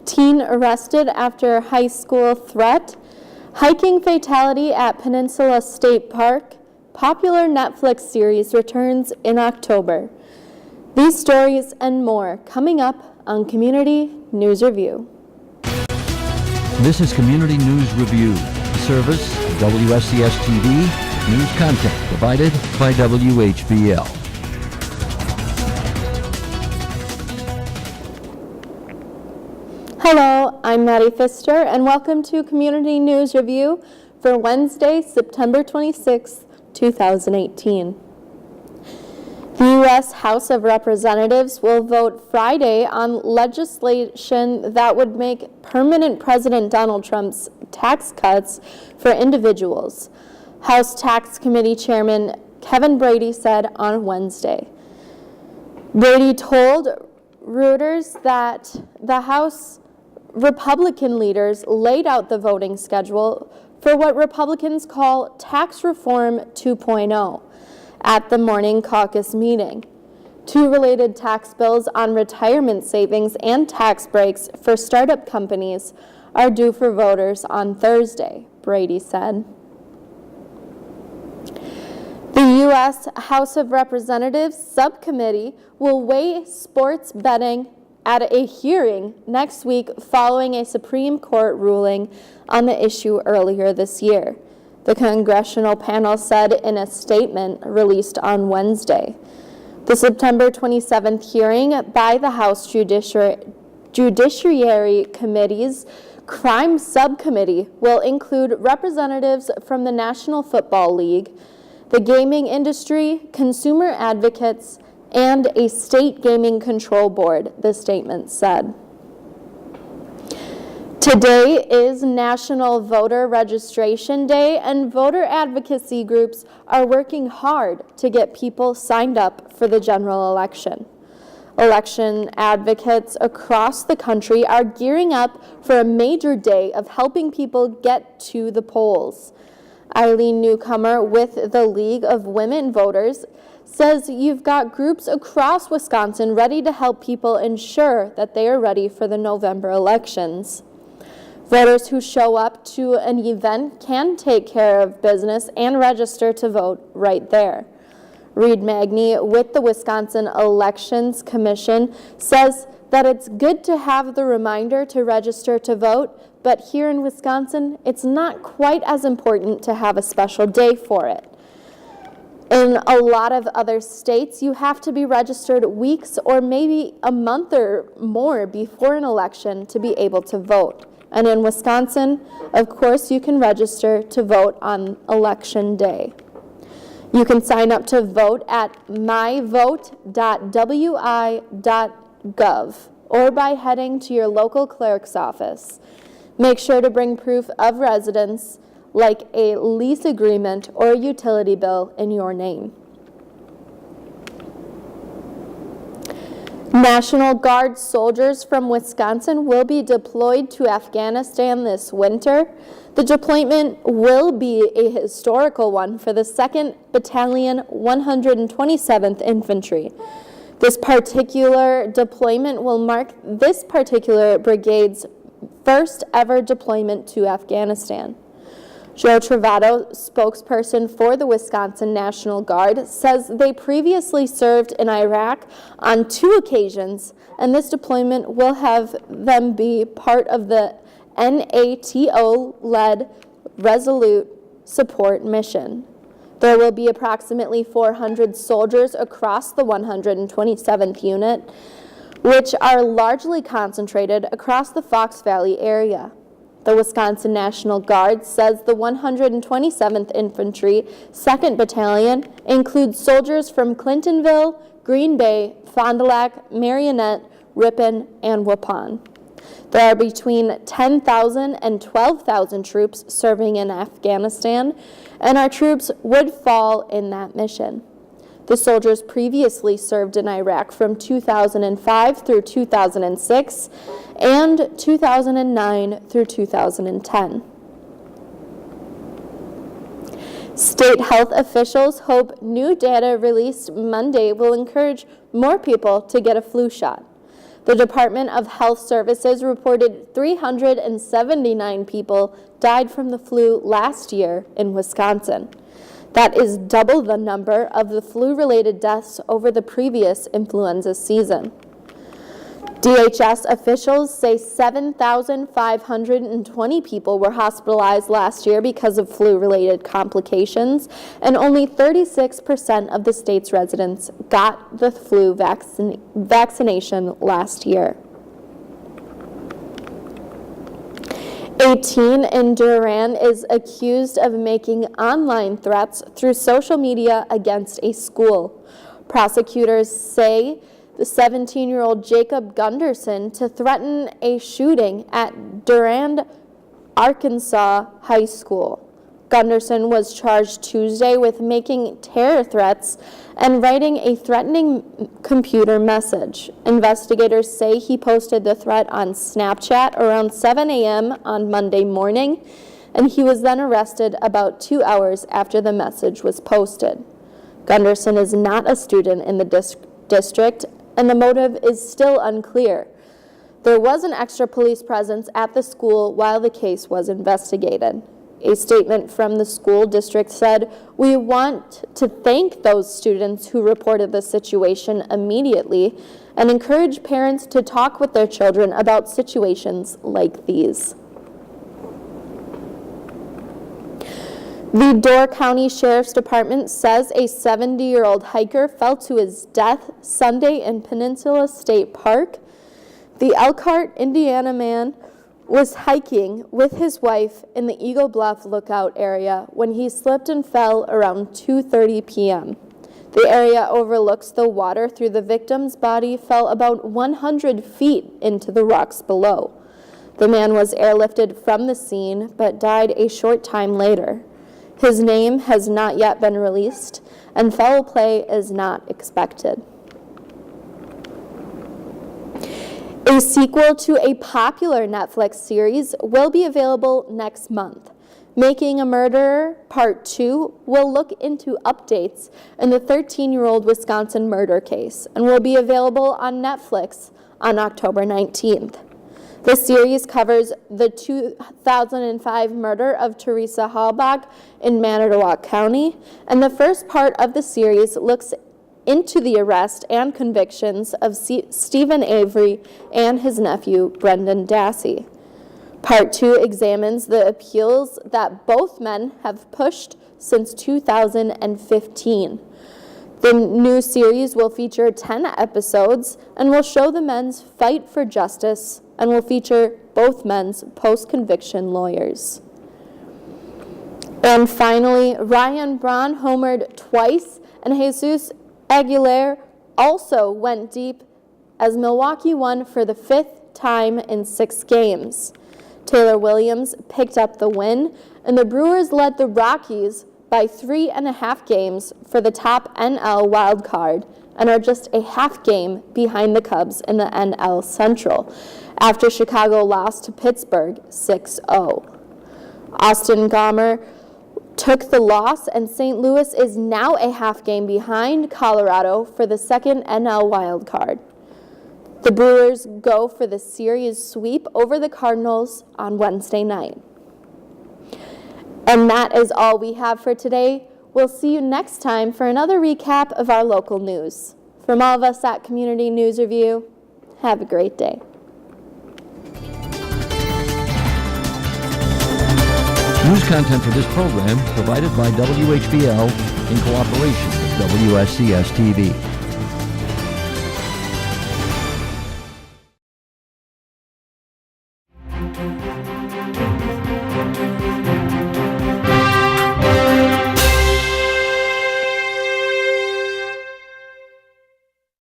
Teen arrested after high school threat. Hiking fatality at Peninsula State Park. Popular Netflix series returns in October. These stories and more coming up on Community News Review. This is Community News Review, a service of WSCS TV, news content provided by WHBL. Hello, I'm Maddie Pfister, and welcome to Community News Review for Wednesday, September 26, 2018. The U.S. House of Representatives will vote Friday on legislation that would make permanent President Donald Trump's tax cuts for individuals, House Tax Committee Chairman Kevin Brady said on Wednesday. Brady told Reuters that the House Republican leaders laid out the voting schedule for what Republicans call Tax Reform 2.0 at the morning caucus meeting. Two related tax bills on retirement savings and tax breaks for startup companies are due for voters on Thursday, Brady said. The U.S. House of Representatives subcommittee will weigh sports betting at a hearing next week following a Supreme Court ruling on the issue earlier this year, the congressional panel said in a statement released on Wednesday. The September 27th hearing by the House Judiciary Committee's Crime Subcommittee will include representatives from the National Football League, the gaming industry, consumer advocates, and a state gaming control board, the statement said. Today is National Voter Registration Day, and voter advocacy groups are working hard to get people signed up for the general election. Election advocates across the country are gearing up for a major day of helping people get to the polls. Eileen Newcomer with the League of Women Voters says you've got groups across Wisconsin ready to help people ensure that they are ready for the November elections. Voters who show up to an event can take care of business and register to vote right there. Reed Magny with the Wisconsin Elections Commission says that it's good to have the reminder to register to vote, but here in Wisconsin, it's not quite as important to have a special day for it. In a lot of other states, you have to be registered weeks or maybe a month or more before an election to be able to vote. And in Wisconsin, of course, you can register to vote on election day. You can sign up to vote at myvote.wi.gov or by heading to your local clerk's office. Make sure to bring proof of residence, like a lease agreement or a utility bill in your name. National Guard soldiers from Wisconsin will be deployed to Afghanistan this winter. The deployment will be a historical one for the 2nd Battalion 127th Infantry. This particular deployment will mark this particular brigade's first ever deployment to Afghanistan. Joe Travato, spokesperson for the Wisconsin National Guard, says they previously served in Iraq on 2 occasions, and this deployment will have them be part of the NATO-led Resolute Support Mission. There will be approximately 400 soldiers across the 127th Unit, which are largely concentrated across the Fox Valley area. The Wisconsin National Guard says the 127th Infantry 2nd Battalion includes soldiers from Clintonville, Green Bay, Fond du Lac, Marionette, Ripon, and Waupun. There are between 10,000 and 12,000 troops serving in Afghanistan, and our troops would fall in that mission. The soldiers previously served in Iraq from 2005 through 2006 and 2009 through 2010. State health officials hope new data released Monday will encourage more people to get a flu shot. The Department of Health Services reported 379 people died from the flu last year in Wisconsin. That is double the number of the flu-related deaths over the previous influenza season. DHS officials say 7,520 people were hospitalized last year because of flu-related complications, and only 36% of the state's residents got the flu vaccination last year. A teen in Durand is accused of making online threats through social media against a school. Prosecutors say the 17-year-old Jacob Gunderson to threaten a shooting at Durand, Arkansas High School. Gunderson was charged Tuesday with making terror threats and writing a threatening computer message. Investigators say he posted the threat on Snapchat around 7 a.m. on Monday morning, and he was then arrested about 2 hours after the message was posted. Gunderson is not a student in the district, and the motive is still unclear. There was an extra police presence at the school while the case was investigated. A statement from the school district said, "We want to thank those students who reported the situation immediately and encourage parents to talk with their children about situations like these." The Door County Sheriff's Department says a 70-year-old hiker fell to his death Sunday in Peninsula State Park. The Elkhart, Indiana man was hiking with his wife in the Eagle Bluff Lookout area when he slipped and fell around 2:30 p.m. The area overlooks the water through the victim's body fell about 100 feet into the rocks below. The man was airlifted from the scene but died a short time later. His name has not yet been released, and foul play is not expected. A sequel to a popular Netflix series will be available next month. Making a Murderer Part 2 will look into updates in the 13-year-old Wisconsin murder case and will be available on Netflix on October 19th. The series covers the 2005 murder of Teresa Halbach in Manitowoc County, and the first part of the series looks into the arrest and convictions of Stephen Avery and his nephew, Brendan Dassey. Part 2 examines the appeals that both men have pushed since 2015. The new series will feature 10 episodes and will show the men's fight for justice and will feature both men's post-conviction lawyers. And finally, Ryan Braun homered twice, and Jesus Aguilar also went deep as Milwaukee won for the 5th time in 6 games. Taylor Williams picked up the win, and the Brewers led the Rockies by 3.5 games for the top NL wildcard and are just a half game behind the Cubs in the NL Central after Chicago lost to Pittsburgh 6-0. Austin Gomer took the loss, and St. Louis is now a half game behind Colorado for the second NL wildcard. The Brewers go for the series sweep over the Cardinals on Wednesday night. And that is all we have for today. We'll see you next time for another recap of our local news. From all of us at Community News Review, have a great day. News content for this program provided by WHBL in cooperation with WSCS TV.